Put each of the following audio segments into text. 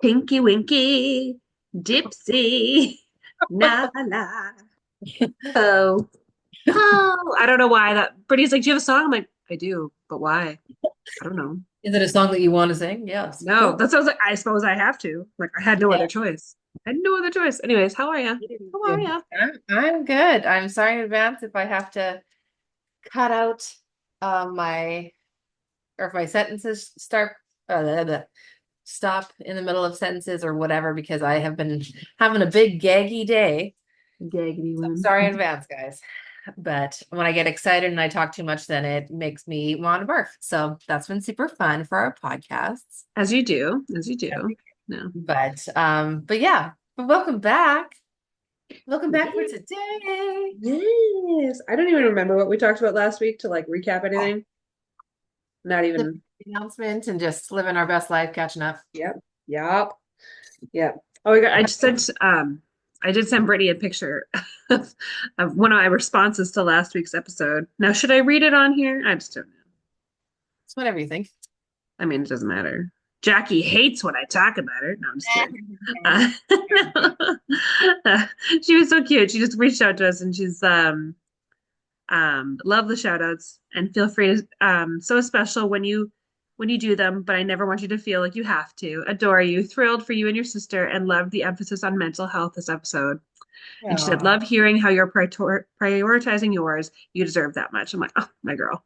Tinky Winky, Dipsy, Nala. Oh, oh. I don't know why that. Brittany's like, do you have a song? I'm like, I do, but why? I don't know. Is it a song that you want to sing? Yes. No, Cool. that sounds like I suppose I have to. Like I had no Yeah. other choice. I had no other choice. Anyways, how are you? How are Yeah. you? I'm good. I'm sorry in advance if I have to cut out my or if my sentences stop in the middle of sentences or whatever because I have been having a big gaggy day. Gaggedy So I'm one. sorry in advance, guys. But when I get excited and I talk too much, then it makes me want to barf. So that's been super fun for our podcasts. As you do, as you do. No. But yeah, but welcome back. Welcome back for today. Yes. I don't even remember what we talked about last week to like recap anything. Not The even. announcement and just living our best life, catching up. Yep. Yep. Yep. Oh my God. I did send Brittany a picture of one of my responses to last week's episode. Now, should I read it on here? I just don't know. It's whatever you think. I mean, it doesn't matter. Jackie hates when I talk about her. No, I'm just kidding. No. She was so cute. She just reached out to us and she's love the shout outs and feel free to so special when you do them, but I never want you to feel like you have to. Adore you, thrilled for you and your sister, and loved the emphasis on mental health this episode. And she said, Oh, love hearing how you're prioritizing yours. You deserve that much. I'm like, oh, my girl.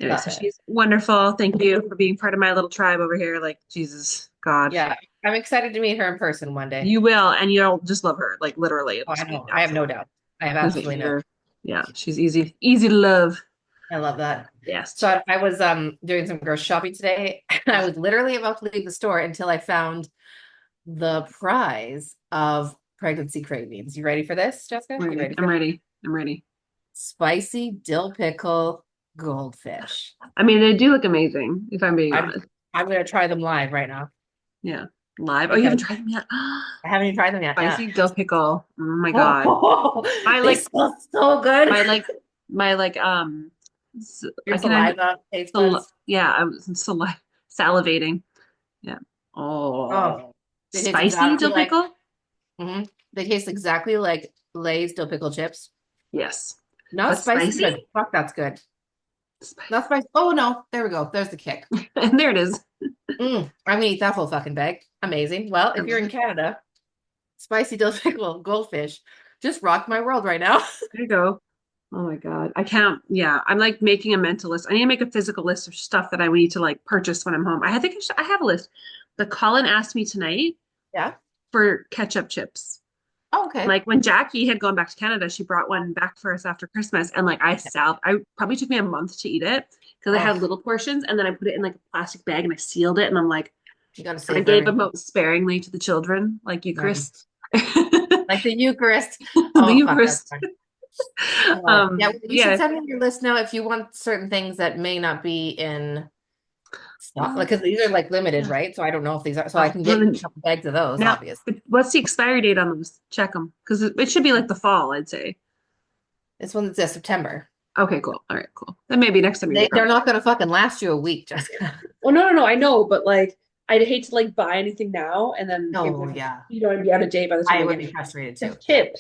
Anyway, love so it. she's wonderful. Thank you for being part of my little tribe over here. Like, Jesus, God. Yeah, I'm excited to meet her in person one day. You will, and you'll just love her. Like, literally, it'll Oh, I just be know. I have no absolutely doubt. I have because absolutely no. yeah, she's easy to love. I love that. Yes. So I was doing some grocery shopping today. I was literally about to leave the store until I found the prize of pregnancy cravings. You ready for this, Jessica? You ready I'm for ready. I'm ready. spicy dill pickle goldfish? I mean, they do look amazing, if I'm being I'm honest. I'm gonna try them live right now Yeah. Live. Oh, you haven't because tried them yet? I haven't even tried them yet. Yeah. Spicy dill pickle. Oh my God. Oh, My they like smell so good. my like my like Your I can I saliva taste buds. yeah, I'm salivating. Yeah. Oh, Oh. they taste Spicy exactly dill like pickle? they taste exactly like Lay's dill pickle chips. Yes. Not But spicy, spicy? but fuck, that's good. Not Spicy. spicy. Oh no, there we go. There's the kick. And there it is. I'm gonna eat that whole fucking bag. Amazing. Well, I if you're love in it. Canada, spicy dill pickle goldfish just rocked my world right now. There you go. Oh my God. I can't. Yeah. I'm like making a mental list. I need to make a physical list of stuff that I need to like purchase when I'm home. I think I have a list. But Colin asked me tonight Yeah. for ketchup chips. Oh, okay. Like when Jackie had gone back to Canada, she brought one back for us after Christmas. And like I probably took me a month to eat it because I had Oh, little portions and then I put it in like a plastic bag and I sealed it. And I'm like, you gotta I save for gave them everything. out sparingly to the children, like Eucharist. Nice. The Like the Eucharist. Oh, fuck, that's Eucharist. fun. I love it. Yeah, you should Yeah. send me your list now if you want certain things that may not be in stock. Uh, Like, because these are like limited, right? So I don't know if these are, so I oh, can well get you then a couple bags of those, now, obvious. what's the expiry date on those? Check them because it should be like the fall, I'd say. This one says September. Okay, cool. All right, cool. Then maybe next time you're They're there. not gonna fucking last you a week, Jessica. Well, no, I know, but like, I'd hate to like buy anything now and then it No, would, yeah. I'd be out of date by the time I I would get be it. frustrated too. Because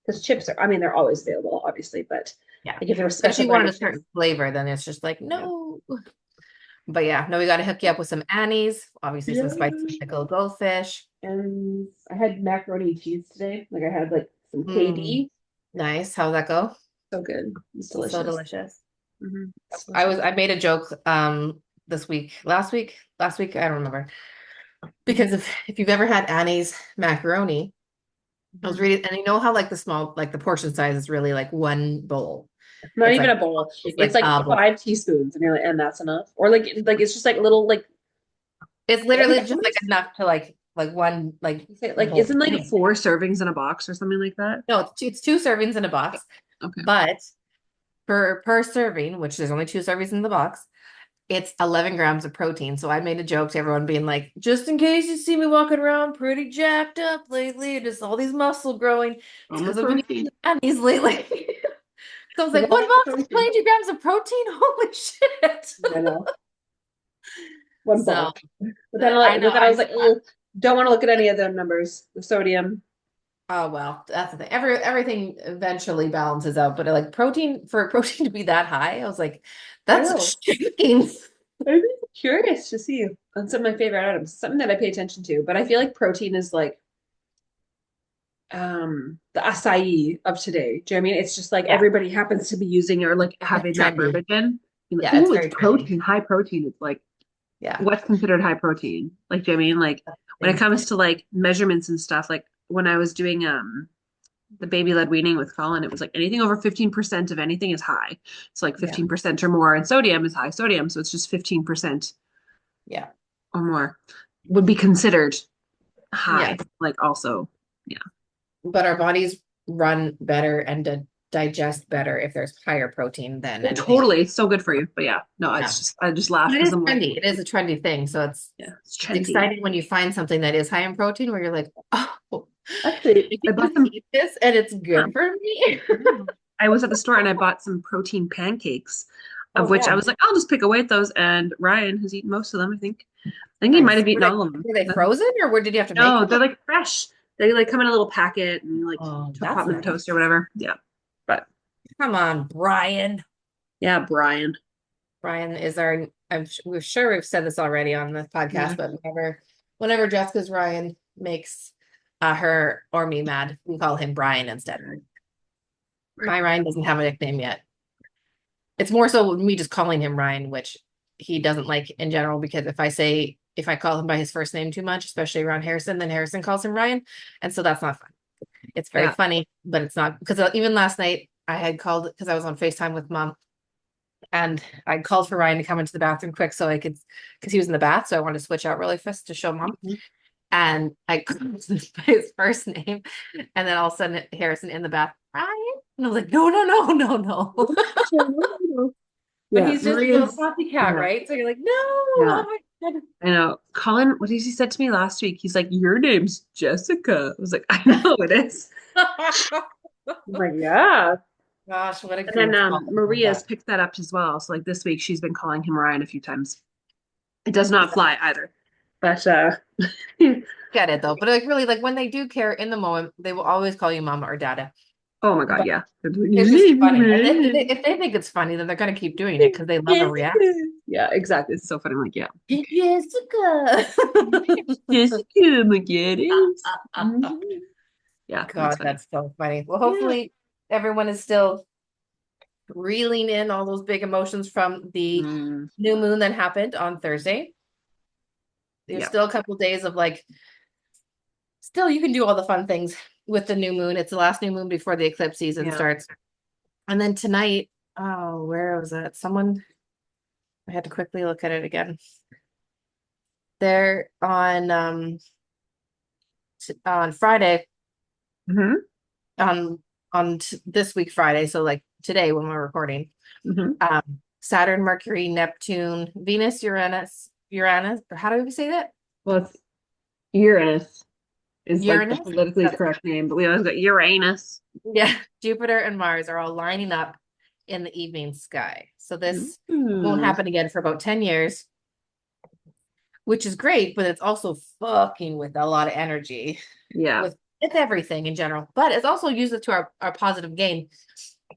Yeah. chips are, I mean, they're always available, obviously, but Yeah. like if there were But if special you wanted brand a of chips, certain flavor, then it's just like, yeah. no. But yeah, no, we got to hook you up with some Annie's, obviously some spicy Yeah. pickle goldfish. And I had macaroni and cheese today. Like I had like some Mm, KD. nice. How'd that go? So good. It's So delicious. delicious. It's delicious. I made a joke this week, last week, I don't remember. Because if you've ever had Annie's macaroni, I was Mhm. reading, and you know how like the small, like the portion size is really like one bowl. Not even a bowl. It's It's like like a bowl. 5 teaspoons, and you're like, and that's enough. Or like it's just like little like It's I literally think just like enough to like one like bowl. isn't like 4 servings in a box or something like that? No, it's two servings in a box, Okay. but per serving, which there's only two servings in the box, it's 11 grams of protein. So I made a joke to everyone being like, just in case you see me walking around pretty jacked up lately, just all these muscle growing, it's On the because I've been protein. eating Annie's lately. So I was It's like, all one about the box of protein. 22 grams of protein? Holy shit. I know. One So box. But then I I like know but then I was like, ugh. Don't want to look at any of the numbers. The sodium. Oh well, that's the thing. Everything eventually balances out, but like protein for protein to be that high, I was like, I that's know. shocking. I'm curious to see on some of my favorite items, something that I pay attention to. But I feel like protein is like the acai of today. Do you know what I mean? It's just like Yeah, everybody happens to be using or like it's having that trendy. verbiage in. You're like, Yeah, it's ooh, it's very trendy. protein, high protein. It's like Yeah, what's considered high protein? Like, do you know what I mean? Like that's the when it thing. comes to like measurements and stuff, like when I was doing the baby led weaning with Colin, it was like anything over 15% of anything is high. So like Yeah, 15% or more, and sodium is high sodium. So it's just 15% yeah, or more would be considered yeah. high. Like also, yeah. But our bodies run better and digest better if there's higher protein than Oh, anything else. totally. It's so good for you. But yeah, no, Yeah, it's just I just but laugh it because is I'm like, trendy. It is a trendy thing, so yeah, it's it's trendy. exciting when you find something that is high in protein where you're like, oh, Actually, I I can bought just some. eat this and it's Yeah, good for me. yeah. I was at the store and I bought some protein pancakes, of Oh which I yeah, was like, I'll just pick away at those. And Ryan has eaten most of them, I think. I think he might nice. have eaten all of them. Were they frozen or where did you have to make No, them? they're like fresh. They like come in a little packet and you like Oh, to pop that's them in the nice. toaster or whatever. Yeah. But Come on, Brian. yeah, Brian. Brian is our, we're sure we've said this already on the Yeah. podcast, but whenever Jessica's Ryan makes her or me mad, we call him Brian instead. My Ryan doesn't have a nickname yet. It's more so me just calling him Ryan, which he doesn't like in general, because if I call him by his first name too much, especially around Harrison, then Harrison calls him Ryan. And so that's not fun. It's very Yeah. funny, but it's not because even last night I had called because I was on FaceTime with mom and I called for Ryan to come into the bathroom quick so I could, because he was in the bath. So I wanted to switch out really fast to show mom. Mhm. And I called him by his first name. And then all of a sudden Harrison in the bath, Ryan. And I was like, no, no, no, no, no. But Yeah, he's just a little Maria's. copycat, Yeah, right? So you're like, no, yeah. oh my I know. Colin, what did he said to me last week? He's like, "Your name's Jessica." I was like, "I know it is." God. I'm like, yeah. Gosh, what a And then goofball. I love Maria's that. picked that up as well. So like this week she's been calling him Ryan a few times. It does not fly either. But Get it though. But like really, like when they do care in the moment, they will always call you mama or dada. oh my God, But yeah. it's just funny. And if they think it's funny, then they're gonna keep doing it because they love a reaction. Yeah, exactly. It's so funny. I'm like, yeah. Jessica. Jessica, I'm like, yeah, it is. Mhm. Yeah, that's God, funny. that's so funny. Well, Yeah. hopefully everyone is still reeling in all those big emotions from the Mm, new moon that happened on Thursday. There's yeah. still a couple days of like, still you can do all the fun things with the new moon. It's the last new moon before the eclipse season Yeah. starts. And then tonight, oh, where was it? Someone, I had to quickly look at it again. They're on Friday, Hmm. this week Friday, so like today when we're recording. Hmm. Saturn, Mercury, Neptune, Venus, Uranus. How do we say that? Well, it's Uranus is like the Uranus. politically That's correct name, but we always got Uranus. Yeah. Jupiter and Mars are all lining up in the evening sky. So this won't Mm. happen again for about 10 years, which is great, but it's also fucking with a lot of energy Yeah. with it's everything in general. But it's also used it to our positive gain.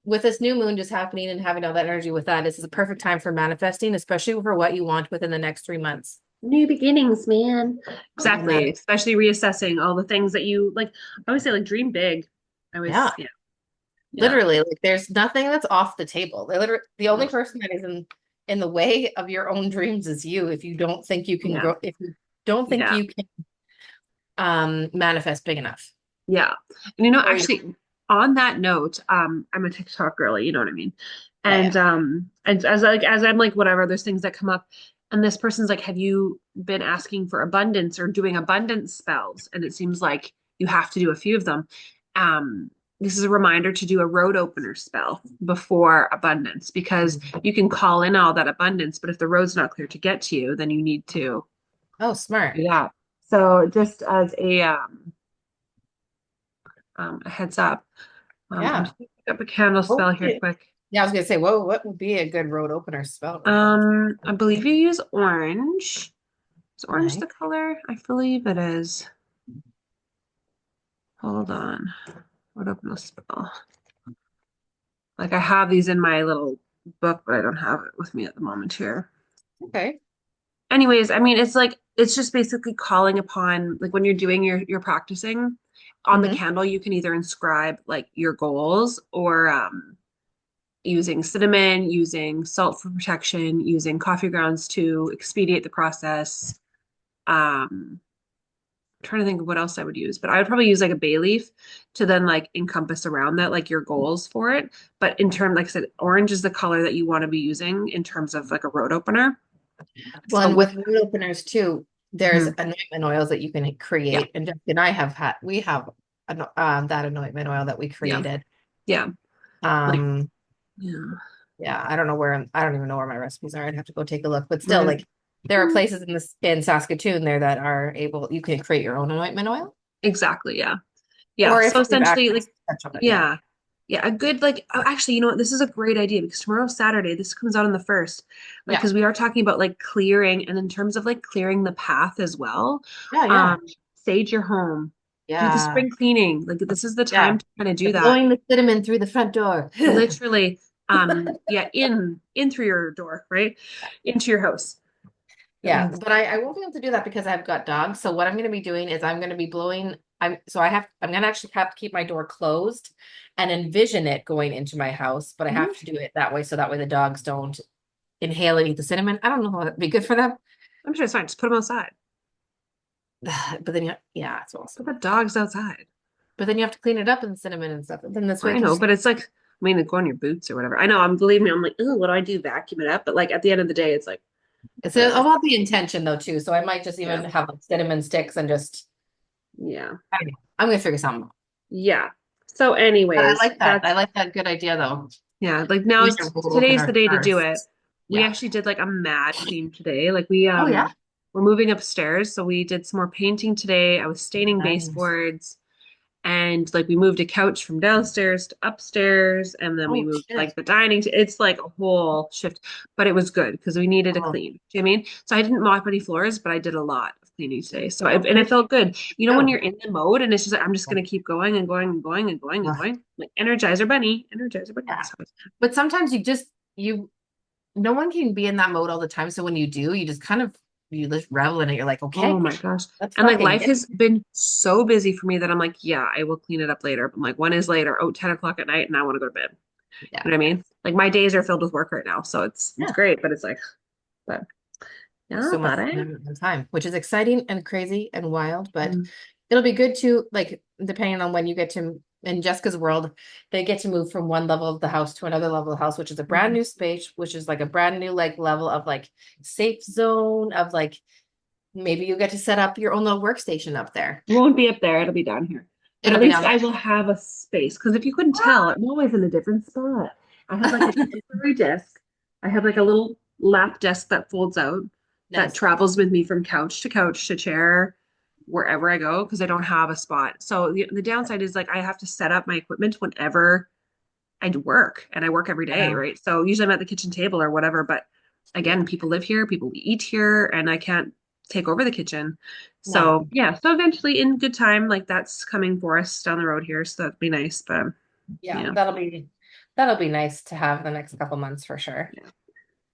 With this new moon just happening and having all that energy with that, this is a perfect time for manifesting, especially for what you want within the next 3 months. New beginnings, man. No matter, Exactly. Especially reassessing all the things that you like. I always say, like, dream big. I yeah, always, yeah, yeah. literally, like there's nothing that's off the table. The only No. person that is in the way of your own dreams is you. If you don't think you can Yeah. grow, if you don't think Yeah. you can manifest big enough, Yeah. And or you, actually on that note, I'm a TikTok girly, you know what I mean? yeah, yeah. And as I'm like whatever, there's things that come up and this person's like, have you been asking for abundance or doing abundance spells? And it seems like you have to do a few of them. Um, this is a reminder to do a road opener spell before abundance because you can call in all that abundance, but if the road's not clear to get to you, then you need to Oh, smart. do that. So just as a heads up. I'm Yeah. just gonna pick up a candle Oh, spell here quick. yeah, I was gonna say, whoa, what would be a good road opener spell right now? I believe you use orange. Is orange Nice. the color? I believe it is. Hold on. What up no spell? Like I have these in my little book, but I don't have it with me at the moment here. Okay. Anyways, I mean, it's like it's just basically calling upon like when you're doing your practicing on the Mm-hmm. candle, you can either inscribe like your goals or using cinnamon, using salt for protection, using coffee grounds to expedite the process. Trying to think of what else I would use, but I would probably use like a bay leaf to then like encompass around that, like your goals for it. But in terms, like I said, orange is the color that you want to be using in terms of like a road opener. Well, So and with, with wood openers too, there's mhm, anointment oils that you can yeah, create. And Jessica and I we have that anointment oil that we yeah, created. yeah, like, Um, yeah, yeah, I don't even know where my recipes are. I'd have to go take a look. But still, right. like there are places in Saskatoon there that are able, you can create your own anointment oil. Exactly, yeah. Yeah. Or if So you have essentially, access like, to touch on it, yeah. yeah. Yeah, a good like oh, actually, you know what? This is a great idea because tomorrow's Saturday. This comes out on the first. Like, Yeah. because we are talking about like clearing and in terms of like clearing the path as well. Yeah, yeah. Um, sage your home, do the Yeah. spring cleaning. Like this is the Yeah. time to kind of do They're that. blowing the cinnamon through the front door. Literally, yeah, in through your door, right? Into your house. Yeah, Um, but I won't be able to do that because I've got dogs. So what I'm going to be doing is I'm going to be blowing. I'm going to actually have to keep my door closed and envision it going into my house, but I mhm. have to do it that way so that way the dogs don't inhale and eat the cinnamon. I don't know how that'd be good for them. I'm sure it's fine. Just put them outside. But then yeah, it's Put awesome. the dogs outside. But then you have to clean it up and cinnamon and stuff. And then this way I it can know, just but it's like, I mean, go on your boots or whatever. I know. Believe me, I'm like, oh, what do I do? Vacuum it up. But like at the end of the day, it's like, it's uh, about the intention though too. So I might just yeah, even have like cinnamon sticks and just yeah, I don't know. I'm gonna figure something out. yeah. So, But I anyways, like that. I that's like that good idea though. yeah. Like now We is can open today's the our day to do it. first. We Yeah. actually did like a mad clean today. Like we Oh yeah. we're moving upstairs, so we did some more painting today. I was staining Nice. baseboards. And like we moved a couch from downstairs to upstairs, and then we Oh moved shit. like the dining. It's like a whole shift, but it was good because we needed a Oh, clean. Do you know what I mean? So I didn't mop any floors, but I did a lot of cleaning today. So oh, and good it felt good. You know when go. you're in the mode and it's just like I'm just gonna keep going and going and going and going and Ugh, going. Like Energizer Bunny, Energizer Bunny. yeah. That's how it's. But sometimes you no one can be in that mode all the time. So when you do, you just kind of you just revel in it. You're like, Oh okay, my gosh. let's And like fucking life get has been so busy for me that I'm like, yeah, I will clean it up later. But I'm like, when is later? Oh, 10 o'clock at night and I want to go to bed. yeah. You know what I mean? Like my days are filled with work right now, so it's Yeah. great, but it's like, but yeah, So much buddy. time, which is exciting and crazy and wild, but Mm, it'll be good to like depending on when you get to in Jessica's world, they get to move from one level of the house to another level of the house, which is a brand mhm. new space, which is like a brand new like level of like safe zone of like maybe you get to set up your own little workstation up there. It won't be up there, it'll be down here. But It'll at be least down I there. will have a space. Because if you couldn't tell, I'm always in a different spot. I have like a temporary desk. I have like a little lap desk that folds out that Nice. travels with me from couch to chair wherever I go because I don't have a spot. So the downside is like I have to set up my equipment whenever I work and I work every day, Wow. right? So usually I'm at the kitchen table or whatever, but again, people live here, people eat here, and I can't take over the kitchen. No. So yeah, so eventually in good time, like that's coming for us down the road here. So that'd be nice. But Yeah, yeah, that'll be nice to have the next couple months for sure. yeah,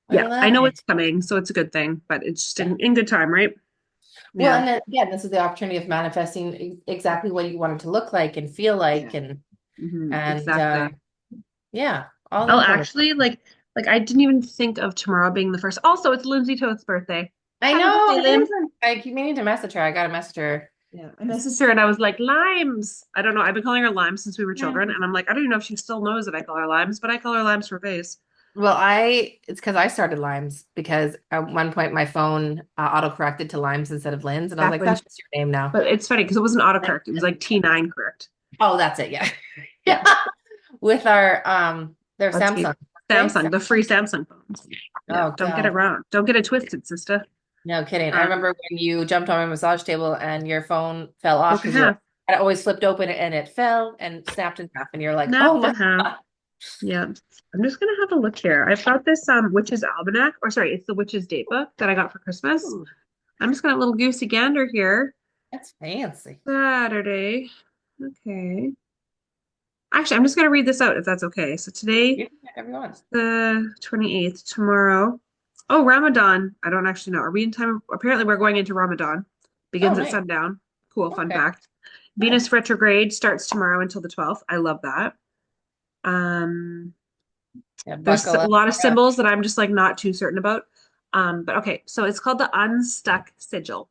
I yeah. I love know it. it's coming, so it's a good thing, but it's just Yeah. in good time, right? Well, Yeah. and then again, this is the opportunity of manifesting exactly what you want it to look like and feel Yeah. like and Exactly. yeah, all Oh, those wonderful. actually, like I didn't even think of tomorrow being the first. Also, it's Lindsay Toth's birthday. I Happy know. birthday, Lynn. I keep meaning to message her. I gotta message her. Yeah, I messaged her and I was like, Limes. I don't know. I've been calling her Limes since we were Yeah. children. And I'm like, I don't even know if she still knows that I call her Limes, but I call her Limes for face. Well, it's because I started Limes because at one point my phone auto-corrected to Limes instead of Lynn's, and I was like, Happened. that's just your name now. But it's funny because it wasn't Like, autocorrect. It was like T9 correct. oh, that's it. Yeah. Yeah. Yeah. With our their That's me. Samsung. Okay. Samsung, the free Samsung phones. Yeah. Oh Don't get it God. wrong. Don't get it twisted, sister. No kidding. I Um, remember when you jumped on my massage table and your phone fell off broke in because you're half. it always flipped open and it fell and snapped in half. And you're like, oh Snapped my in half. God. Yeah. I'm just gonna have a look here. I've got this Witch's Almanac, or sorry, it's the Witch's Date book that I got for Christmas. Ooh. I'm just got a little goosey gander here. That's fancy. Saturday. Okay. Actually, I'm just gonna read this out if that's okay. So today, You can pick everyone. the 28th, tomorrow. Oh, Ramadan. I don't actually know. Are we in time? Apparently, we're going into Ramadan. Oh, Begins at nice. sundown. Cool, fun Okay. fact. Nice. Venus retrograde starts tomorrow until the 12th. I love that. Um, Yeah, there's buckle a up. lot of Yeah. symbols that I'm just like not too certain about. But okay, so it's called the unstuck sigil.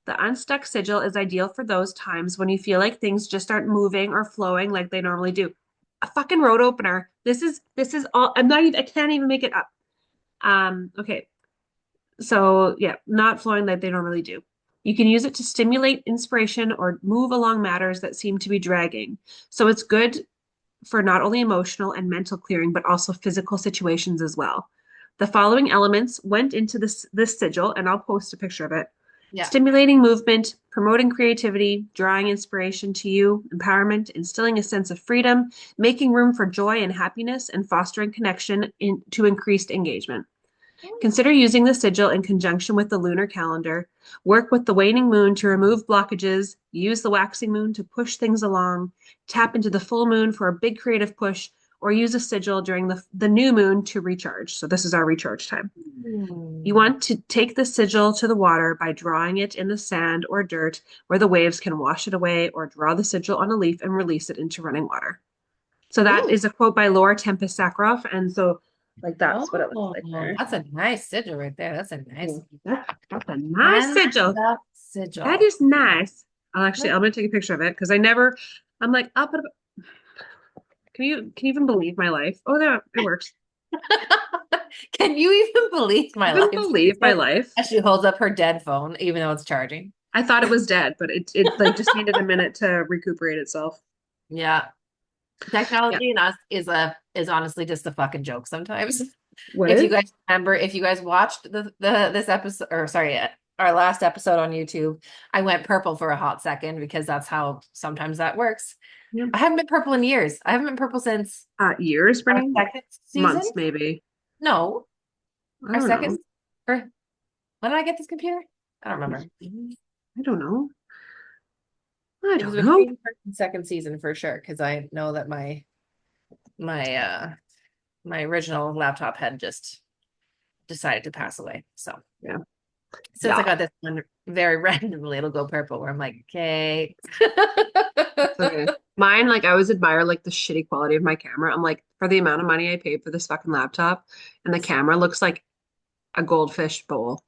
The unstuck sigil is ideal for those times when you feel like things just aren't moving or flowing like they normally do. A fucking road opener. This is all I'm not even I can't even make it up. Okay. So yeah, not flowing like they normally do. You can use it to stimulate inspiration or move along matters that seem to be dragging. So it's good for not only emotional and mental clearing, but also physical situations as well. The following elements went into this sigil, and I'll post a picture of it. Yeah. Stimulating movement, promoting creativity, drawing inspiration to you, empowerment, instilling a sense of freedom, making room for joy and happiness, and fostering connection to increased engagement. Consider using the sigil in conjunction with the lunar calendar. Work with the waning moon to remove blockages, use the waxing moon to push things along, tap into the full moon for a big creative push, or use a sigil during the new moon to recharge. So, this is our recharge time. You Hmm. want to take the sigil to the water by drawing it in the sand or dirt where the waves can wash it away, or draw the sigil on a leaf and release it into running water. So that Ooh. is a quote by Laura Tempest Sakharov. And so, like, that's what it looks like Oh, there. that's a nice sigil right there. That's a nice Yeah, that's a nice and sigil. that That sigil. is nice. Look. I'm gonna take a picture of it because I'm like, I'll put can you even believe my life? Oh, there, it works. Can you even believe my Even life? believe my life. As she holds up her dead phone, even though it's charging. I thought it was dead, but it like just needed a minute to recuperate itself. Yeah. Yeah. Technology in us is honestly just a fucking joke sometimes. What If you is? guys remember, if you guys watched the this episode, or sorry, our last episode on YouTube, I went purple for a hot second because that's how sometimes that works. Yeah. I haven't been purple in years. I haven't been purple since Years, our Brittany? second season. Months, maybe. No, I our don't second. know. Or when did I get this computer? I don't remember. I don't know. I It was don't know. between first and second season for sure, because I know that my my original laptop had just decided to pass away. So Yeah. since I Yeah. got this one very randomly, it'll go purple where I'm like, okay. It's okay. Mine, like, I always admire like the shitty quality of my camera. I'm like, for the amount of money I paid for this fucking laptop, and the camera looks like a goldfish bowl.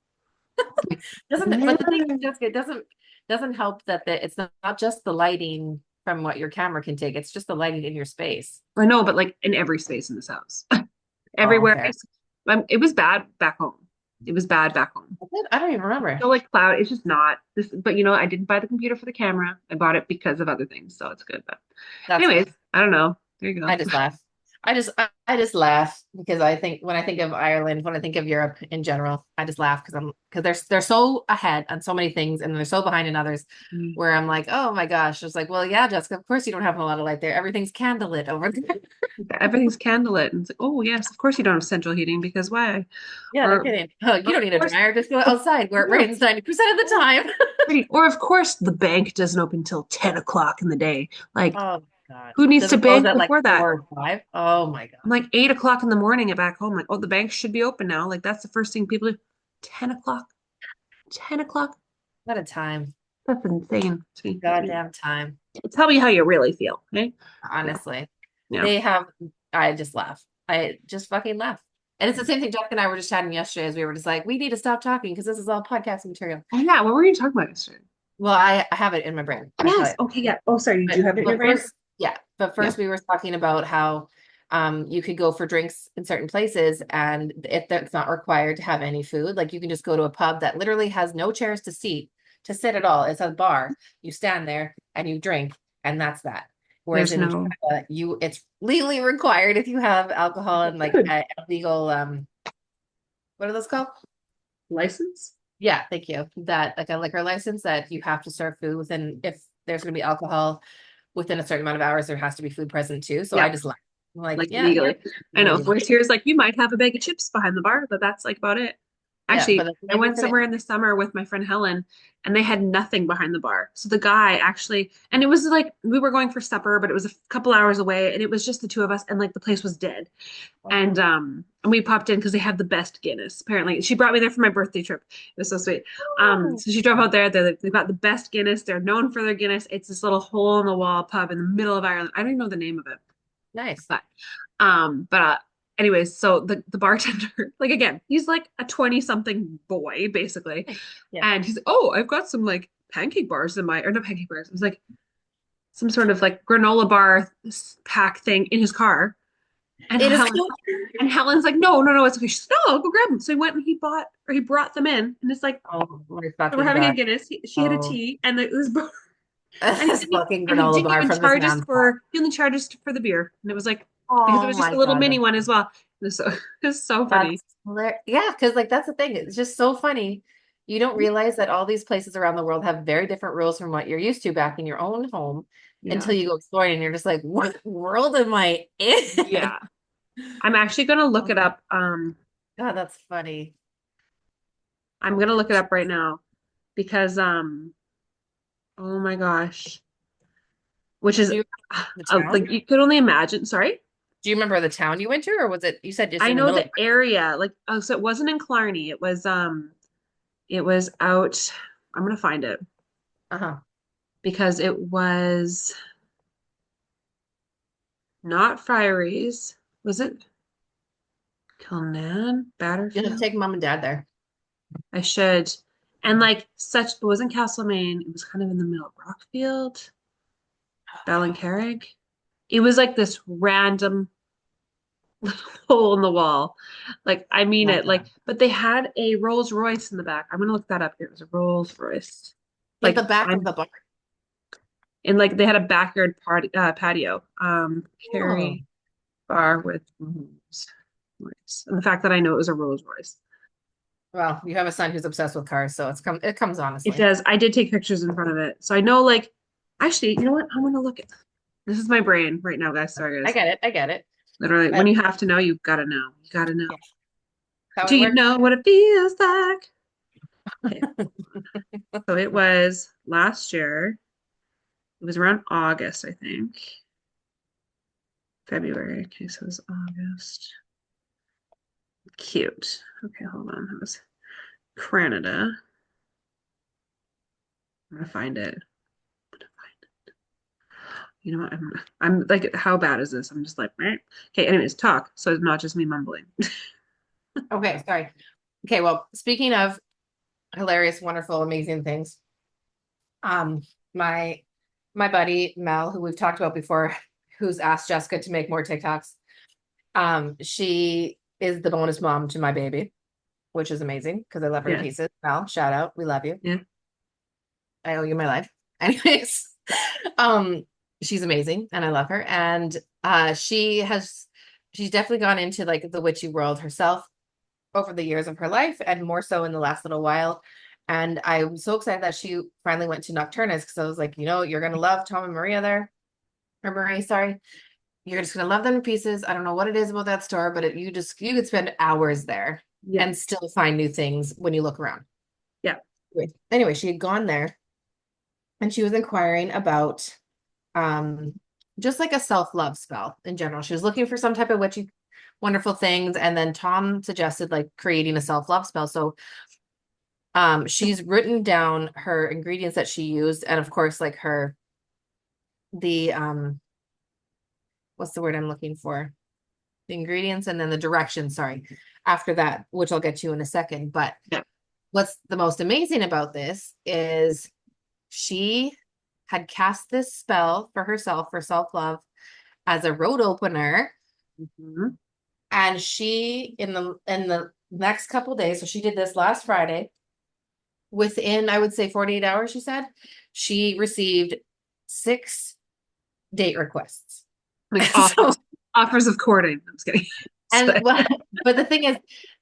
Like, Doesn't, but the thing is, yeah. Jessica, it doesn't help that it's not just the lighting from what your camera can take, it's just the lighting in your space. I know, but like in every space in this house, Oh, everywhere. fair. It was bad back home. It was bad back home. I don't even remember. So like cloud, it's just not this. But I didn't buy the computer for the camera. I bought it because of other things, so it's good. But That's anyways, fair. I don't know. There you I go. just laugh. I just laugh because I think when I think of Ireland, when I think of Europe in general, I just laugh because they're so ahead on so many things and they're so behind in others Mm. where I'm like, oh my gosh. It's like, well, yeah, Jessica, of course you don't have a lot of light there. Everything's candlelit over there. Everything's candlelit, and it's like, oh yes, of course you don't have central heating because why? Yeah, no Or kidding. Oh, you of don't need a course, dryer. Just go outside where it yeah, rains 90% of the time. or of course the bank doesn't open till 10 o'clock in the day. Like, Oh my God. who needs Does to it close bank at like before that? 4 or 5? Oh my God. I'm like 8 o'clock in the morning at back home. Like, oh, the bank should be open now. Like that's the first thing people do. 10 o'clock. 10 o'clock. What a time. That's insane to me. Goddamn time. Tell me how you really feel. Okay. Yeah. Honestly. Yeah. They have, I just laugh. I just fucking laugh. And it's the same thing Jack and I were just chatting yesterday as we were just like, we need to stop talking because this is all podcast material. Oh yeah. What were you talking about yesterday? Well, I have it in my brain. I'll tell Yes. you. Okay. Yeah. Oh, sorry. Did you have it in your But brain? first, yeah. But Yeah. first we were talking about how you could go for drinks in certain places and if that's not required to have any food, like you can just go to a pub that literally has no chairs to sit at all. It's a bar. You stand there and you drink, and that's that. Whereas There's in no Canada, it's legally required if you have alcohol and like good a illegal what are those called? license. Yeah, thank you. That like a liquor license that you have to serve food within if there's gonna be alcohol within a certain amount of hours, there has to be food present too. So I Yeah. just like I'm like, Like yeah, legally. I know. legally. Whereas here's like you might have a bag of chips behind the bar, but that's like about it. Yeah, but Actually, that's I never went gonna. somewhere in the summer with my friend Helen, and they had nothing behind the bar. So the guy actually, and it was like we were going for supper, but it was a couple hours away, and it was just the two of us, and like the place was dead. And we popped in because they have the best Guinness. Apparently, she brought me there for my birthday trip. It was so sweet. Oh, So she drove out there. They've got the best Guinness. They're known for their Guinness. It's this little hole in the wall pub in the middle of Ireland. I don't even know the name of it, nice. but but anyways, so the bartender, like again, he's like a 20 something boy basically, Nice. Yeah. and he's oh, I've got some like pancake bars in my or not pancake bars. It was like some sort of like granola bar pack thing in his car. And It is Helen so and Helen's like, no, no, no, it's okay. She's like, no, I'll go grab them. So he went and he bought or he brought them in, and it's like Oh my so we're fucking having a God. Guinness. She had a Oh, tea, and it was and he this didn't fucking and he granola didn't bar even from this charge us man's bar. for he only charged us for the beer, and it was like because it Oh was just my a little God. mini one as well. It was so it was so funny. Yeah, because like that's the thing. It's just so funny. You don't realize that all these places around the world have very different rules from what you're used to back in your own home Yeah. until you go exploring and you're just like, what world am I in? Yeah. I'm actually gonna look it up. God, that's funny. I'm gonna look it up right now because oh my gosh. Which is Do you remember the like town? you could only imagine. Sorry. Do you remember the town you went to, or was it you said just I in the know middle of the area. Like oh, so it wasn't in Killarney. It was out. I'm gonna find it Uh-huh. because it was not Friaries. Was it Kilnan? You'll have to Batterfield? take mom and dad there. I should. And like such, it wasn't Castlemaine. It was kind of in the middle of Rockfield, Ballincarrig. It was like this random hole in the wall. Like, I mean Love it. Like, that. but they had a Rolls Royce in the back. I'm gonna look that up here. It was a Rolls Royce. In the Like, back of I'm the bar. in like they had a backyard party patio. Oh, Carry bar with Rolls Royce. And the fact that I know it was a Rolls Royce. well, you have a son who's obsessed with cars, so it comes It honestly. does. I did take pictures in front of it. So I know like actually, you know what? I'm gonna look at this is my brain right now, guys. Sorry, I guys. get it. I get it. Literally, when But you have to know, you've got to know. You got to know. yeah, how Do it you works. know what it feels like? Okay. So it was last year. It was around August, I think. February. Okay, so it was August. Cute. Okay, hold on. That was Canada. I'm gonna find it. You know what? I'm like, how bad is this? I'm just like, meh. Okay, anyways, talk. So it's not just me mumbling. Okay, sorry. Okay, well, speaking of hilarious, wonderful, amazing things, um, my my buddy Mel, who we've talked about before, who's asked Jessica to make more TikToks, she is the bonus mom to my baby, which is amazing because I love her to Yes. pieces. Mel, shout out, we love you. Yeah. I owe you my life. Anyways, um, she's amazing and I love her. And she's definitely gone into like the witchy world herself over the years of her life and more so in the last little while. And I'm so excited that she finally went to Nocturnus because I was like, you're gonna love Tom and Maria there. Or Marie, sorry. You're just gonna love them to pieces. I don't know what it is about that store, but you could spend hours there Yeah. and still find new things when you look around. Yeah. Anyway, she had gone there and she was inquiring about um just like a self-love spell in general. She was looking for some type of witchy wonderful things, and then Tom suggested like creating a self-love spell. So she's written down her ingredients that she used, and of course like her the what's the word I'm looking for? The ingredients and then the directions, sorry, after that, which I'll get to in a second. But Yeah. what's the most amazing about this is she had cast this spell for herself for self-love as a road opener, Mhm. and she in the next couple days, so she did this last Friday, within I would say 48 hours, she said she received 6 date requests. Like So, offers of courting. I'm just kidding. So, and but the thing is,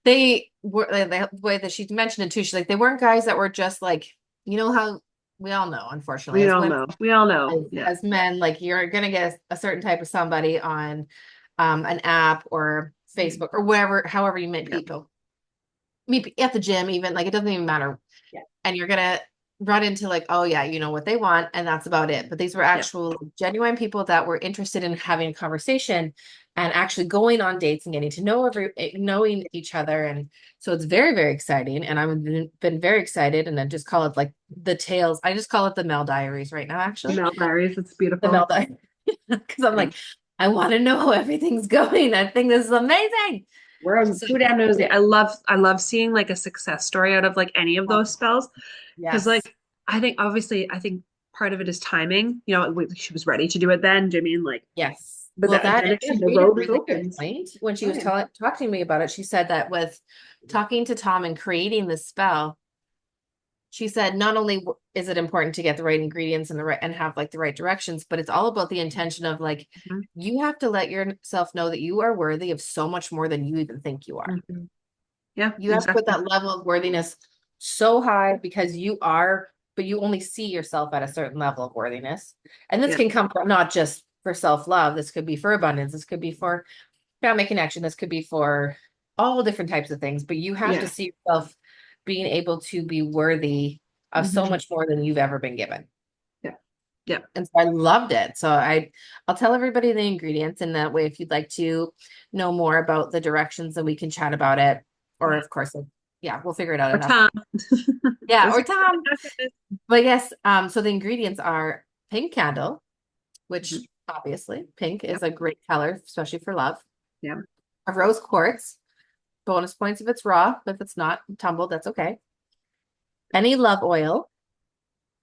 they were the way that she mentioned it too. She's like, they weren't guys that were just like, how we all know, unfortunately, we as all women, know. We all know. as, Yeah. as men, like you're gonna get a certain type of somebody on an app or Facebook or wherever, however you meet Yeah. people. me at the gym, even like it doesn't even matter. Yeah. And you're gonna run into like, oh yeah, you know what they want, and that's about it. But these were Yeah. actual genuine people that were interested in having a conversation and actually going on dates and getting to know knowing each other. And so it's very, very exciting. And been very excited. And I just call it like the tales. I just call it the Mel Diaries right now, The actually. Mel Diaries, it's The Mel beautiful. Diaries. Because I'm Yeah. like, I want to know how everything's going. I think this is amazing. We're So too damn nosy. I love seeing like a success story out of like any of those spells. Because yes. like I think obviously I think part of it is timing. You know, she was ready to do it then. Do you mean like Yes. but Well, then she again the made a road was really good opened. point when she Oh was yeah. talking to me about it. She said that with talking to Tom and creating this spell, she said not only is it important to get the right ingredients and the right and have like the right directions, but it's all about the intention of like Mhm. you have to let yourself know that you are worthy of so much more than you even think you are. Mhm. Yeah, You have to put exactly. that level of worthiness so high because you are, but you only see yourself at a certain level of worthiness. And this Yeah. can come from not just for self-love, this could be for abundance, this could be for family connection, this could be for all different types of things, but you have to Yeah. see yourself being able to be worthy of so Mhm. much more than you've ever been given. Yeah. Yeah. And so I loved it. So I'll tell everybody the ingredients, and that way if you'd like to know more about the directions, then we can chat about it. Or Yeah. of course, yeah, we'll figure it out Or enough. Tom. Yeah, Those or are Tom. good. But yes, so the ingredients are pink candle, which Mhm. obviously pink is Yep. a great color, especially for love. Yeah. A rose quartz, bonus points if it's raw. If it's not tumbled, that's okay. Any love oil,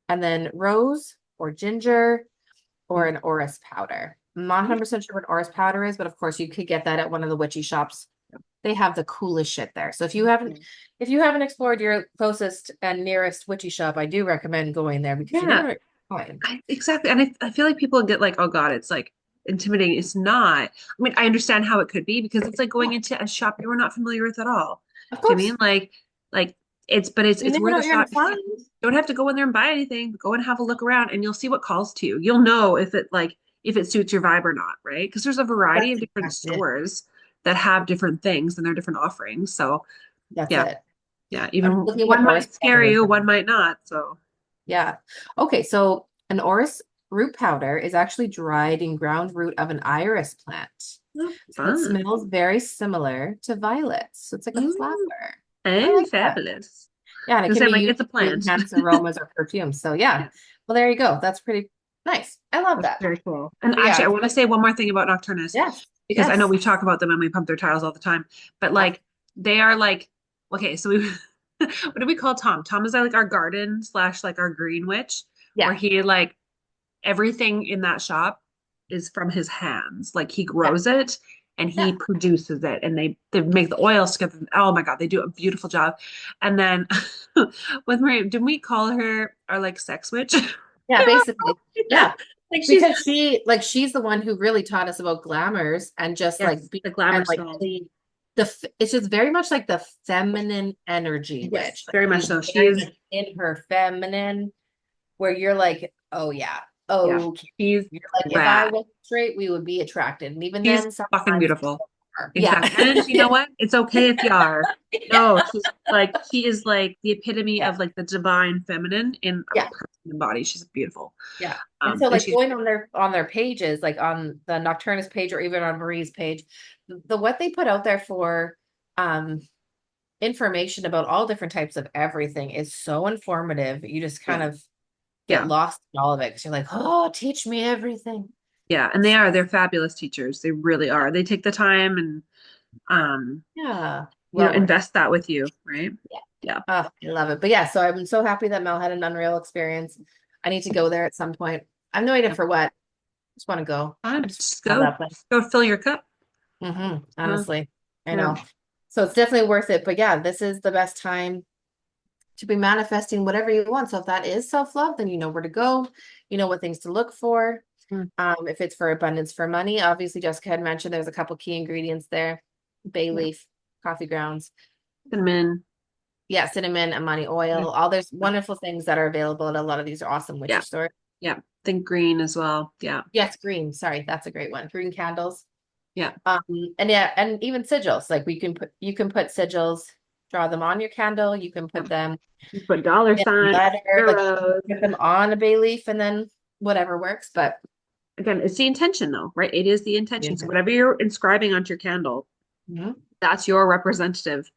and then rose or ginger or Mhm. an orris powder. I'm not 100% sure what orris powder is, but of course you could get that at one of the witchy shops. They have the coolest shit there. So if you haven't explored your closest and nearest witchy shop, I do recommend going there because you never Yeah. know what you're find. Exactly. And I feel like people get like, oh God, it's like intimidating. It's not. I mean, I understand how it could be because it's like going Yeah, into a shop you were not familiar with at all. of Do you mean course. like You it's never where know the what you're gonna shop find. don't have to go in there and buy anything, but go and have a look around and you'll see what calls to you. You'll know if it suits your vibe or not, right? Because there's a variety That's of different exactly it. stores that have different things and their different offerings. So That's yeah, it. yeah. I'm Even looking what one orris might scare powder is. you, one might not. So Yeah. Okay, so an orris root powder is actually dried and ground root of an iris plant. oh, So it fun. smells very similar to violets. So it's like a flower. Mm, I and like that. fabulous. Yeah, and it Because can I'm be like, used it's a to plant. enhance aromas or perfumes. So yeah. Yeah, Well, there you go. That's pretty nice. I love that's that. very cool. And So yeah, actually, I want to say one more thing about Nocturnus yes. because I know Yes. we talk about them and we pump their tiles all the time, but Ab- like they are like, okay, so we, what do we call Tom? Tom is like our garden slash like our green witch, where Yeah. he like everything in that shop is from his hands. Like he Yeah. grows it and he Yeah. produces it and they make the oils together. Oh my God, they do a beautiful job. And then with Maria, didn't we call her our like sex witch? Yeah, basically. Yeah. Yeah. Like she's Because she's the one who really taught us about glamours and just like yes, be the glamour and like spell. it's just very much like the feminine energy Yes, witch. Like very much she's so. She very is, much in her feminine, where you're like, oh yeah, yeah, okay. she's You're like, if I rad. was straight, we would be attracted. And even She's then, fucking sometimes beautiful. yeah. Exactly. And you know what? It's okay if you are. Yeah. No, she is like the epitome Yeah. of like the divine feminine in a Yeah. person body. She's beautiful. Yeah. And so And like she's going on their pages, like on the Nocturnus page or even on Marie's page, the what they put out there for um information about all different types of everything is so informative. You just kind yeah, of get yeah, lost in all of it because you're like, oh, teach me everything. yeah. And they're fabulous teachers. They really are. They take the time and um, Yeah. Well worth it. invest that with you, right? Yeah. Yeah. Oh, I love it. But yeah, so I'm so happy that Mel had an unreal experience. I need to go there at some point. I have no idea Yeah. for what. Just want to go. I Fun. just love that place. Just go fill your cup. Uh, Honestly, I yeah. know. So it's definitely worth it. But yeah, this is the best time to be manifesting whatever you want. So if that is self-love, then you know where to go, you know what things to look for. Mm. If it's for abundance for money, obviously Jessica had mentioned there's a couple key ingredients there: bay Yeah. leaf, coffee grounds, Cinnamon. yeah, cinnamon, amani oil. All there's wonderful things that are available at a lot of these awesome witchy Yeah. stores. Yeah. Think green as well. Yeah. Yes, green. Sorry, that's a great one. Green candles. Yeah. Um, and yeah, and even sigils. Like you can put sigils, draw them on your candle. You can put them You put dollar in a signs, letter, like arrows. put them on a bay leaf and then whatever works. But Again, it's the intention though, right? It is the intention. So yeah. whatever you're inscribing onto your candle, Mhm. that's your representative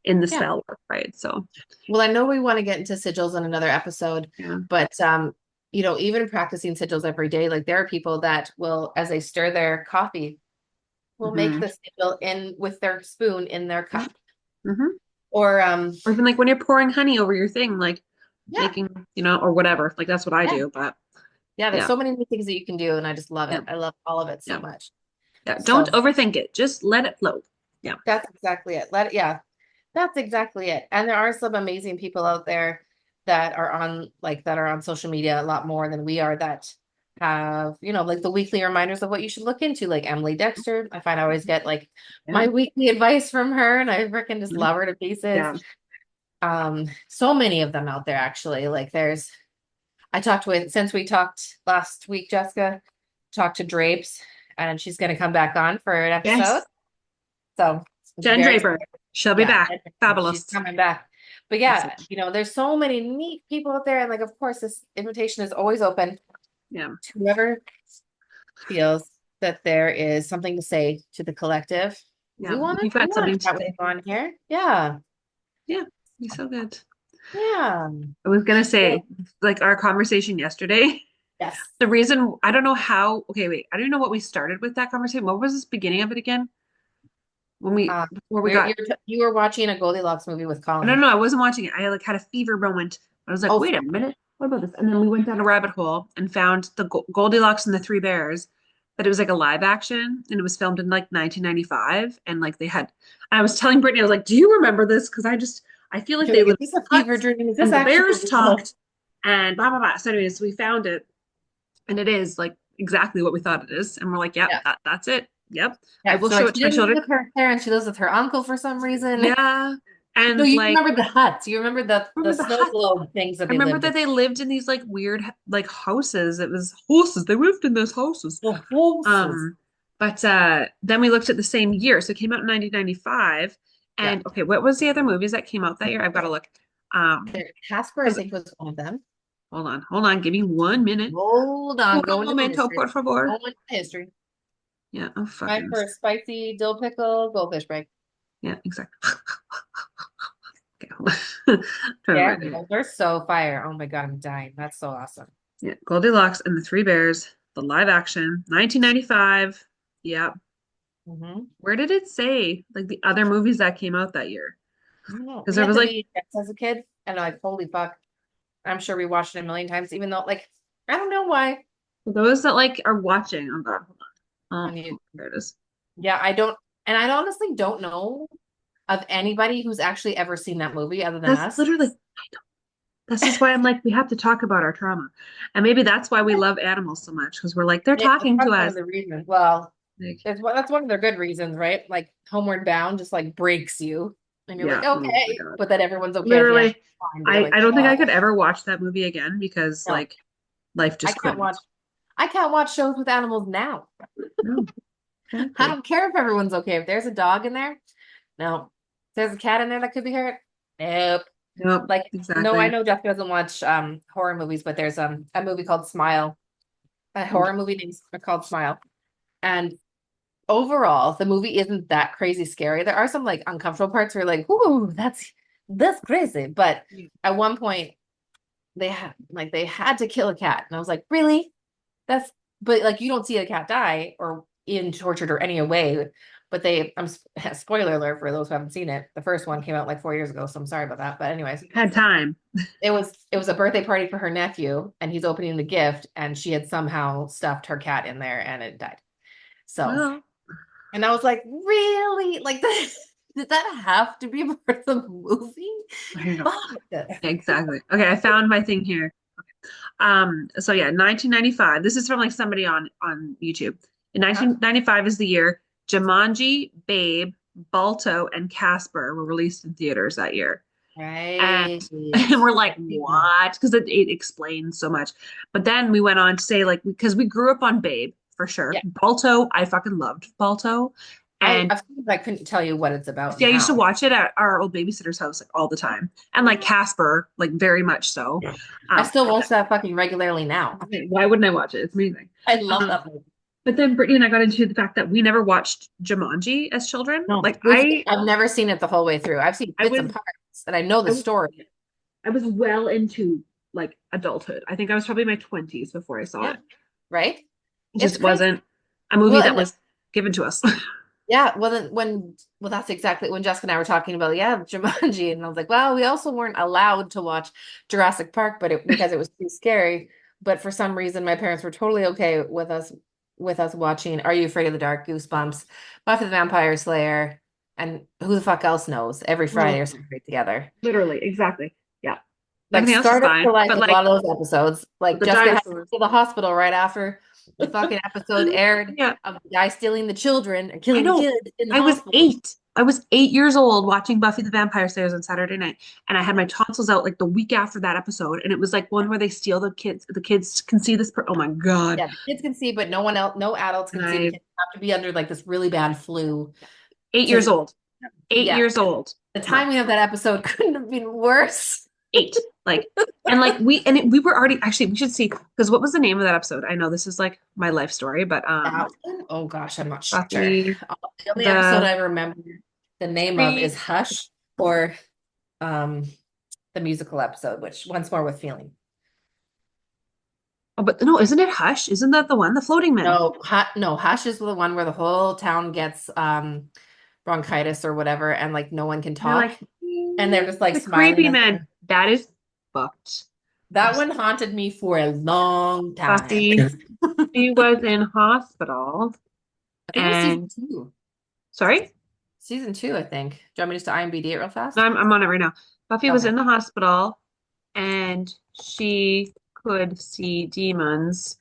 in the Yeah. spell work, right? So Well, I know we want to get into sigils in another episode, yeah. but even practicing sigils every day, like there are people that will, as they stir their coffee, will make Hmm. the sigil in with their spoon in their cup. Hmm. Or Or even like when you're pouring honey over your thing, like yeah, making, or whatever. Like that's what I yeah. do. But Yeah, there's yeah, so many new things that you can do, and I just love yeah, it. I love all of it so yeah, much. yeah. Don't So overthink it. Just let it flow. Yeah. that's exactly it. Yeah, that's exactly it. And there are some amazing people out there that are on social media a lot more than we are that have, like the weekly reminders of what you should look into, like Emily Dexter. I find I always get like Yeah. my weekly advice from her, and I freaking just Mhm. love her to pieces. Yeah. So many of them out there actually. Like I talked with, since we talked last week, Jessica talked to Drapes, and she's going to come back on for an episode. Yes. So it's Jen very Draper. exciting. She'll be Yeah, back. she's Fabulous. coming back. But Awesome. yeah, there's so many neat people out there. And like, of course, this invitation is always open Yeah. to whoever feels that there is something to say to the collective. We Yeah. want If to you've we got want something to to chat with say. you on here. Yeah. Yeah. Be so good. Yeah. I was gonna Well, say, like our conversation yesterday, yes. the reason I don't know how, okay, wait, I don't know what we started with that conversation. What was this beginning of it again? When we Uh, before we got you were watching a Goldilocks movie with no, Colin. no, I wasn't watching it. I like had a fever moment. I was like, Oh, wait a minute, what about this? And then we went down a rabbit hole and found the Goldilocks and the Three Bears, but it was like a live action and it was filmed in like 1995. And like they had, and I was telling Brittany, I was like, do you remember this? Because I feel like you're they like, is lived this in a fever huts dream? Is this and the actually bears real? talked and blah, blah, blah. So, anyways, we found it and it is like exactly what we thought it is. And we're like, yep, Yeah. that's it. Yep. I Yeah. will So show like it she to my didn't live children. with her parents, she lives with her uncle for some reason. Yeah. No, And you like, remember the huts. You remember the remember the snow huts. globe things that I they remember lived that in. they lived in these like weird like houses. It was horses. They lived in those houses. The horses. Um, but then we looked at the same year. So it came out in 1995. Yeah. And okay, what was the other movies that came out that year? I've got to look. Casper, I Because think, was one of them. hold on, give me 1 minute. Hold on, go Un into the momento, history. por Go favor. into the history. Yeah, oh Time fucking for a spicy dill pickle goldfish break. yeah, exactly. Okay, hold on. Trying to Yeah, write it. they're so fire. Oh my God, I'm dying. That's so awesome. Yeah, Goldilocks and the Three Bears, the live action, 1995. Yeah. Mm-hmm. Where did it say like the other movies that came out that year? No, Because we there had was the like VHS as a kid, and like, holy fuck. I'm sure we watched it a million times, even though, like, I don't know why. for those that like are watching. Oh God, hold on. And you, There it is. yeah, and I honestly don't know of anybody who's actually ever seen that movie other than That's us. literally. This is why I'm like we have to talk about our trauma, and maybe that's why we love animals so much because we're like they're Yeah, that's talking to probably one of us. the reasons. Well, Like, that's one of their good reasons, right? Like Homeward Bound just like breaks you, and you're like, yeah. Oh my okay, God. but then everyone's okay at the end. Literally, Fine, but you're like, I don't think I oh, could ever watch that movie again because no, like life I just can't couldn't. watch. I can't watch shows with animals now. No, I exactly. don't care if everyone's okay. If there's a dog in there, no. If there's a cat in there that could be hurt, nope. Nope, Like, no, I exactly. know Jeff doesn't watch horror movies, but there's a movie called Smile, a horror movie named called Smile. And overall, the movie isn't that crazy scary. There are some like uncomfortable parts where you're like, ooh, that's crazy. But at one point they had to kill a cat. And I was like, really? That's but like you don't see a cat die or in tortured or any way. But spoiler alert for those who haven't seen it. The first one came out like 4 years ago, so I'm sorry about that. But anyways, Had time. it was a birthday party for her nephew, and he's opening the gift, and she had somehow stuffed her cat in there and it died. So, Well, and I was like, really? Like that, did that have to be a part of the movie? I don't know. Fuck. Exactly. Okay, I found my thing here. So yeah, 1995. This is from like somebody on YouTube. In Uh-huh. 1995 is the year Jumanji, Babe, Balto, and Casper were released in theaters that year. And Right. and we're like, what? Because it explains so much. But then we went on to say like because we grew up on Babe for sure. Yeah. Balto, I fucking loved Balto. And I've seen it, but I couldn't tell you what it's about see, I used to now. watch it at our old babysitter's house like all the time. And like Casper, like very much so. I still But watch that fucking regularly now. why wouldn't I watch it? It's amazing. I love Um, that movie. but then Brittany and I got into the fact that we never watched Jumanji as children. No, Like which I've never seen it the whole way through. I've seen I bits was, and parts, and I know the I was, story. I was well into like adulthood. I think I was probably in my 20s before I saw Yeah, it. right? It It's just crazy. wasn't a movie Well, that and was given to us. yeah, well, then well, that's exactly when Jessica and I were talking about, yeah, Jumanji, and I was like, well, we also weren't allowed to watch Jurassic Park, but because it was too scary. But for some reason, my parents were totally okay with us watching Are You Afraid of the Dark, Goosebumps, Buffy the Vampire Slayer, and who the fuck else knows? Every Friday Well, or something together. literally, exactly. Yeah. Like Everything else is scarred up for fine. life But with a like lot of those episodes. Like the Jessica had to dinosaurs. go to the hospital right after the fucking episode aired Yeah. of the guy stealing the children and I killing the know. kids in the I was hospital. 8. I was 8 years old watching Buffy the Vampire Slayer on Saturday night, and I had my tonsils out like the week after that episode, and it was like one where they steal the kids. The kids can see this. Oh my God! Yeah, the kids can see, but no one else, no adults And can see. The I, kids have to be under like this really bad flu 8 years to, old. Eight yeah. years old. The No, timing of that episode couldn't have been worse. 8. Like, and like we were already actually we should see because what was the name of that episode? I know this is like my life story, but That one? Oh gosh, I'm not sure. Buffy The only episode the I remember the name of pre. is Hush, or um the musical episode, which once more with feeling. Oh, but no, isn't it Hush? Isn't that the one? The Floating Men. No, Hush is the one where the whole town gets bronchitis or whatever, and like no one can They're talk, like and they're just like the smiling creepy as men. That is fucked. that one haunted me for a long time. Buffy, she was in hospital I think it was season and two. sorry, Season two, I think. Do you want me just to IMDb it real no, fast? I'm on it right now. Buffy was Okay. in the hospital and she could see demons,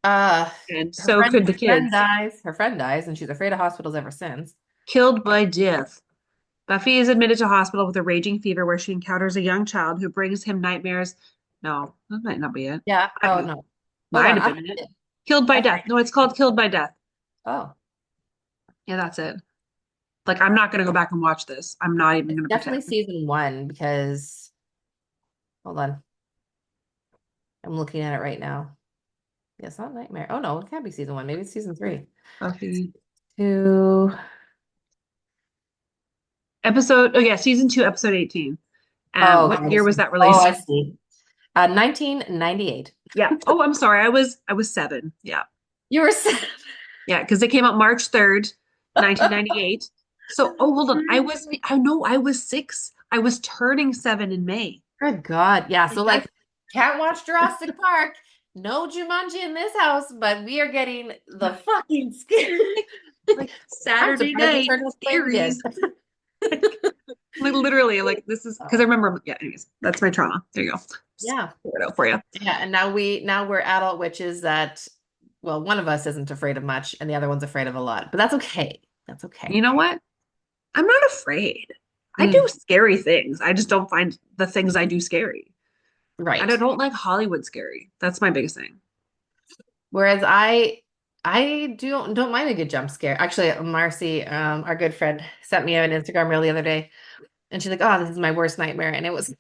Uh, and so could the her friend kids. dies. Her friend dies, and she's afraid of hospitals ever since. Killed by death. Buffy is admitted to hospital with a raging fever where she encounters a young child who brings him nightmares. No, that might not be it. Yeah. I Oh don't know. no. Hold Might on. have been it. Killed by I death. found No, it's called Killed by Death. Oh, Yeah, that's it. Like, I'm not gonna go back and watch this. I'm not even it's gonna definitely pretend. season one because hold on. I'm looking at it right now. Yeah, it's not Nightmare. Oh no, it can't be season one. Maybe it's season three. Buffy. Two. Episode, oh yeah, season 2, episode 18. Oh, What God, year was that oh, released? I see. 1998. Yeah. Oh, I'm sorry. I was 7. Yeah. You were Yeah, because they came out March 3rd, 1998. So, oh, hold on. I know I was 6. I was turning 7 in May. Good God. Yeah. So Like like can't watch Jurassic Park. No Jumanji in this house, but we are getting the fucking scary. like I'm Saturday surprised night Eternal Flame did. series. Like literally, like this is because I remember. Yeah. Anyways, that's my trauma. There you go. Yeah. Pour it out for you. Yeah. And now we're adult witches that, well, one of us isn't afraid of much and the other one's afraid of a lot. But that's okay. That's You okay. know what? I'm not afraid. I do Mm, scary things. I just don't find the things I do scary. And I right. don't like Hollywood scary. That's my biggest thing. Whereas I don't mind a good jump scare. Actually, Marcy, our good friend, sent me an Instagram reel the other day, and she's like, "Oh, this is my worst nightmare." And it was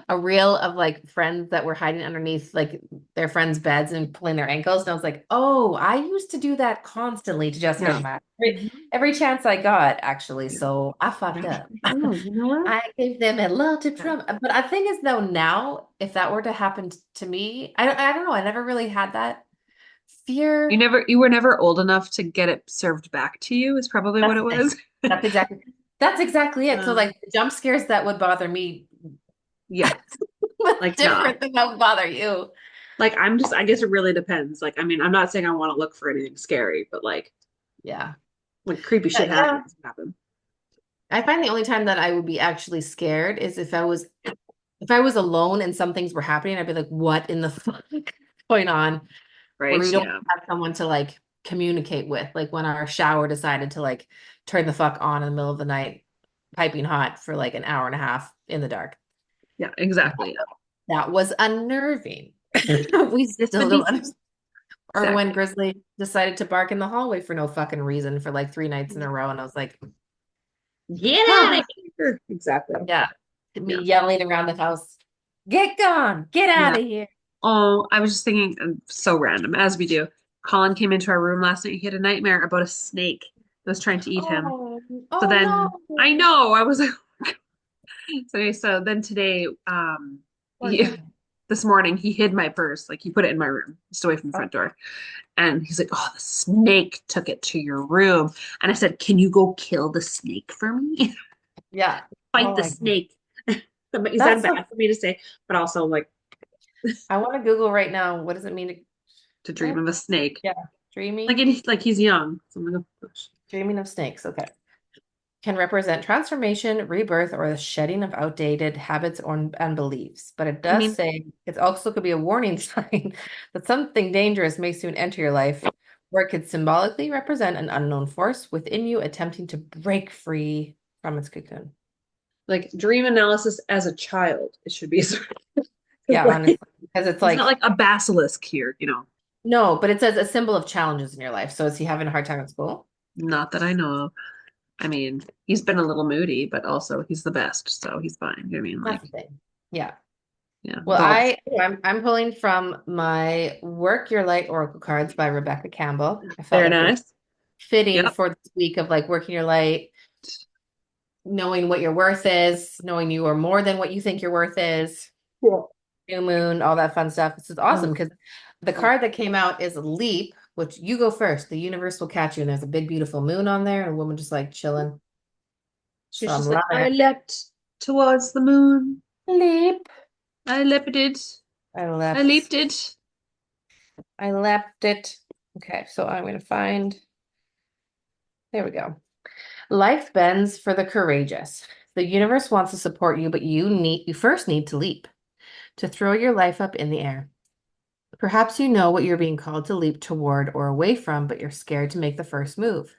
a reel of like friends that were hiding underneath like their friends' beds and pulling their ankles. And I was like, "Oh, I used to do that constantly to Jessica Yeah. and Matt. Mhm. Every chance I got, actually. Yeah. So I fucked Yeah. up. Oh, you know what? I gave them a lot of Yeah. trouble. But I think is though now, if that were to happen to me, I don't know. I never really had that fear. You were never old enough to get it served back to you, is probably what That's it the thing. was. That's exactly that's exactly it. So Um, like the jump scares that would bother me yeah. was Like, nah. different than that would bother you. Like, I guess it really depends. Like, I mean, I'm not saying I want to look for anything scary, but like, Yeah. when creepy shit Yeah. happen. I find the only time that I would be actually scared is if I was alone and some things were happening, I'd be like, what in the fuck is going on? Where Right? we don't Yeah. have someone to like communicate with. Like when our shower decided to like turn the fuck on in the middle of the night, piping hot for like an hour and a half in the dark. Yeah, exactly. That was unnerving. We This still would don't be understand. Or when Exactly. Grizzly decided to bark in the hallway for no fucking reason for like 3 nights in a row. And I was like, Get out huh. of here. Exactly. Yeah. Me Yeah. yelling around the house, get gone, get out Yeah. of here. Oh, I was just thinking, so random, as we do. Colin came into our room last night. He had a nightmare about a snake that was trying to eat him. Oh, So oh then I no. know I was like, so, anyway, so then today, Poor he guy. this morning he hid my purse, like he put it in my room, just away from the Oh, front door. And he's like, "Oh, the snake took it to your room." And I said, "Can you go kill the snake for me? yeah. Fight Oh the my God. snake." Is that That's bad so for me to say? But also like I want to Google right now. What does it mean to to dream what? of a snake. Yeah. Like Dreaming. like he's young. So I'm like, oh gosh. Dreaming of snakes. Okay. Can represent transformation, rebirth, or the shedding of outdated habits or and beliefs. But it I does mean, say it also could be a warning sign that something dangerous may soon enter your life, or it could symbolically represent an unknown force within you attempting to break free from its cocoon. like dream analysis as a child, it should be. Yeah, Like, honestly, because it's it's not like, like a basilisk here, you know. no, but it says a symbol of challenges in your life. So is he having a hard time at school? Not that I know of. I mean, he's been a little moody, but also he's the best, so he's fine. You know what I mean? That's Like, the thing. Yeah. yeah, Well, with all the I'm pulling from my Work Your Light Oracle cards by Rebecca Campbell. I felt very like it was nice. fitting Yep. for this week of like working your light, knowing what your worth is, knowing you are more than what you think your worth is, Cool. new moon, all that fun stuff. This is awesome Oh, because the card that came out is Leap, which you go first. The universe will catch you. And there's a big, beautiful moon on there and a woman just like chilling. So she's I'm just like, loving I it. leapt towards the moon. Leap. I leapt it. I I left. leaped it. I leapt it. Okay, so I'm going to find, there we go. Life bends for the courageous. The universe wants to support you, but you first need to leap, to throw your life up in the air. Perhaps you know what you're being called to leap toward or away from, but you're scared to make the first move.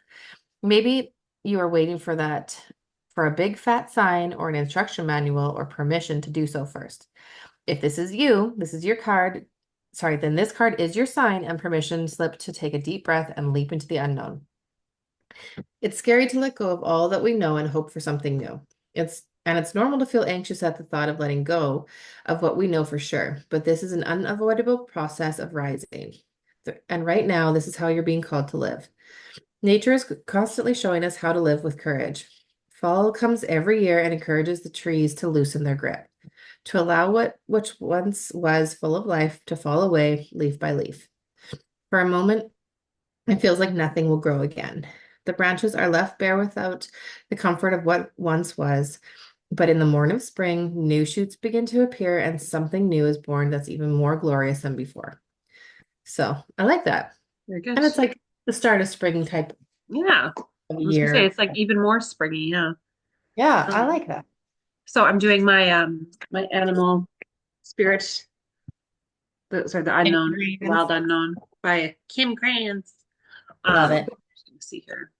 Maybe you are waiting for a big fat sign or an instruction manual or permission to do so first. If this is you, this is your card. Sorry, then this card is your sign and permission slip to take a deep breath and leap into the unknown. It's scary to let go of all that we know and hope for something new. It's normal to feel anxious at the thought of letting go of what we know for sure, but this is an unavoidable process of rising. And right now, this is how you're being called to live. Nature is constantly showing us how to live with courage. Fall comes every year and encourages the trees to loosen their grip, to allow what which once was full of life to fall away leaf by leaf. For a moment, it feels like nothing will grow again. The branches are left bare without the comfort of what once was. But in the morning of spring, new shoots begin to appear and something new is born that's even more glorious than before. So I like that. Very good. And it's like the start of spring type Yeah. I of was gonna say year. it's like even more springy, yeah. Yeah, I Um, like that. so I'm doing my animal spirit, the unknown, the Experience. wild unknown by Kim Krantz. Love it. Just gonna see here.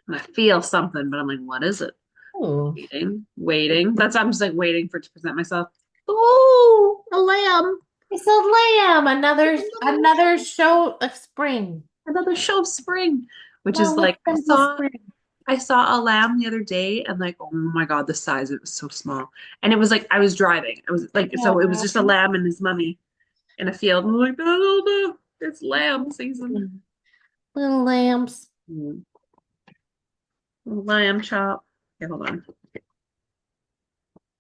And I feel something, but I'm like, what is it? Ooh. Waiting, waiting. I'm just like waiting for it to present myself. Oh, a lamb. It's a lamb, It's another show of spring. another show of spring, which is Well, let's like spend the spring. I saw a lamb the other day and like, oh my God, the size of it was so small. And it was like I was driving. I was like, so it was just a Aw, lamb and his mummy in a field. And I'm like, oh no, it's lamb season. little lambs. Mm. Lamb chop. Okay, hold on.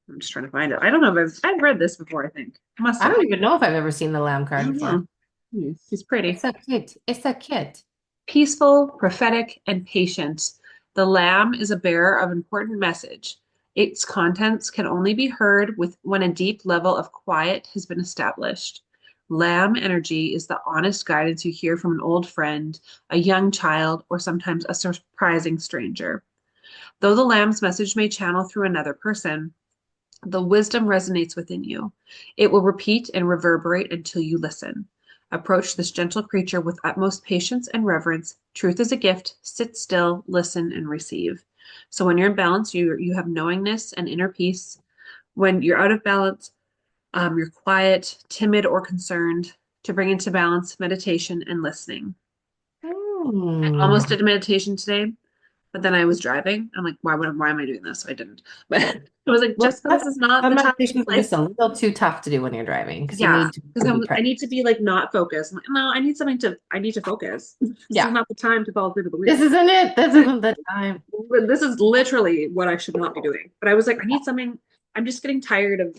I'm just trying to find it. I don't know if I've read this before, I think. I must I have. don't even know if I've ever seen the lamb I card don't before. know. He's It's pretty. a kit. It's a kit. Peaceful, prophetic, and patient. The lamb is a bearer of important message. Its contents can only be heard when a deep level of quiet has been established. Lamb energy is the honest guidance you hear from an old friend, a young child, or sometimes a surprising stranger. Though the lamb's message may channel through another person, the wisdom resonates within you. It will repeat and reverberate until you listen. Approach this gentle creature with utmost patience and reverence. Truth is a gift. Sit still, listen, and receive. So when you're in balance, you have knowingness and inner peace. When you're out of balance, you're quiet, timid, or concerned. to bring into balance meditation and listening. I Hmm. almost did a meditation today, but then I was driving. I'm like, why am I doing this? So I didn't. But I was like, Well, Jessica, this is not some the time meditations and are place. just a little too tough to do when you're driving because you Yeah, need because to be I present. need to be like not focused. I'm like, no, I need to focus. This is Yeah. not the time to fall through the This wheel. isn't it. This isn't the time. But this is literally what I should not be doing. But I was like, I need something. I'm just getting tired of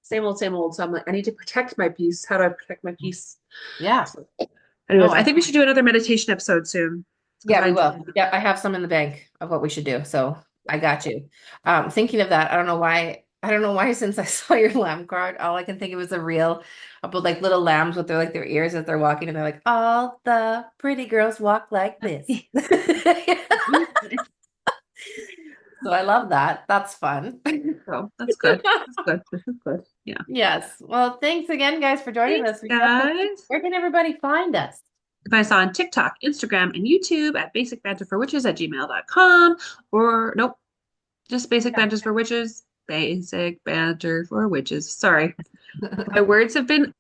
same old, same old. So I'm like, I need to protect my peace. How do I protect my peace? Yeah. So, No, anyways, I think we should do another meditation episode soon. Because yeah, I we enjoyed will. it. Yeah, I have some in the bank of what we should do. So I got you. Thinking of that, I don't know why since I saw your lamb card, all I can think of is a reel about like little lambs with their ears as they're walking and they're like, all the pretty girls walk like this. So I love that. That's fun. So that's good. This is good. This is good. Yeah. Yes. Well, thanks again, guys, for joining Thanks, us. We got this. guys. Where can everybody find us? You can find us on TikTok, Instagram, and YouTube at basicbanterforwitches@gmail.com. Or nope, just basic banters for witches. Basic banter for witches. Sorry. My words have been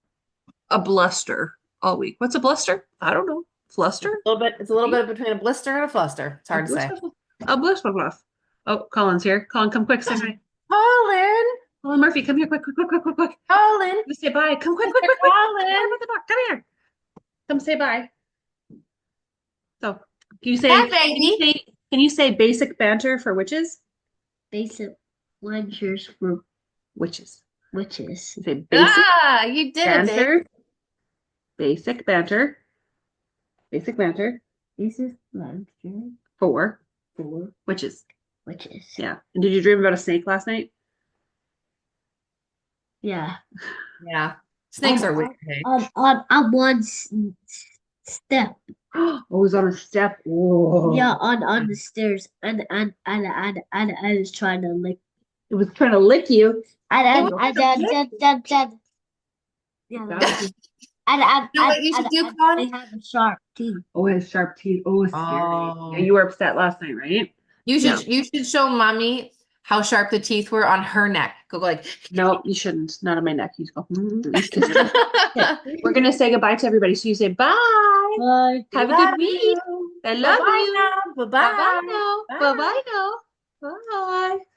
a bluster all week. What's a bluster? I don't know. Fluster? It's a little bit between a blister and a fluster. It's A hard to say. blister? A blister bluff. Oh, Colin's here. Colin, come quick, say hi. Colin, Colin Murphy, come here, quick, quick, quick, quick, quick, quick. Colin, Just say bye. Come quick, quick, Mr. quick, quick. Colin. Come here. Come say bye. So, Hi, baby. can you say basic banter for witches? Basic lectures for Witches. witches. You say basic You did it, babe. banter. Basic banter. Basic banter Basic lecture for for witches. witches. Yeah. And did you dream about a snake last night? Yeah. Yeah. Snakes are weird. Hey? On one step. Oh, it was on a step. Whoa. Yeah, on the stairs, and I was trying to lick. It was trying to lick you. And yeah, That- and You know what you should do, Colin? they have a sharp teeth. Oh, his sharp teeth. Oh, scary. Oh. Yeah, you were upset last night, right? You should show mommy how sharp the teeth were on her neck. Go like No, you shouldn't. Not on my neck. You just go. Okay, we're gonna say goodbye to everybody. So you say bye. Bye. Have a Love good week. you. I love Bye-bye you. now. Bye bye Bye-bye. now. Bye. Bye bye now. Bye.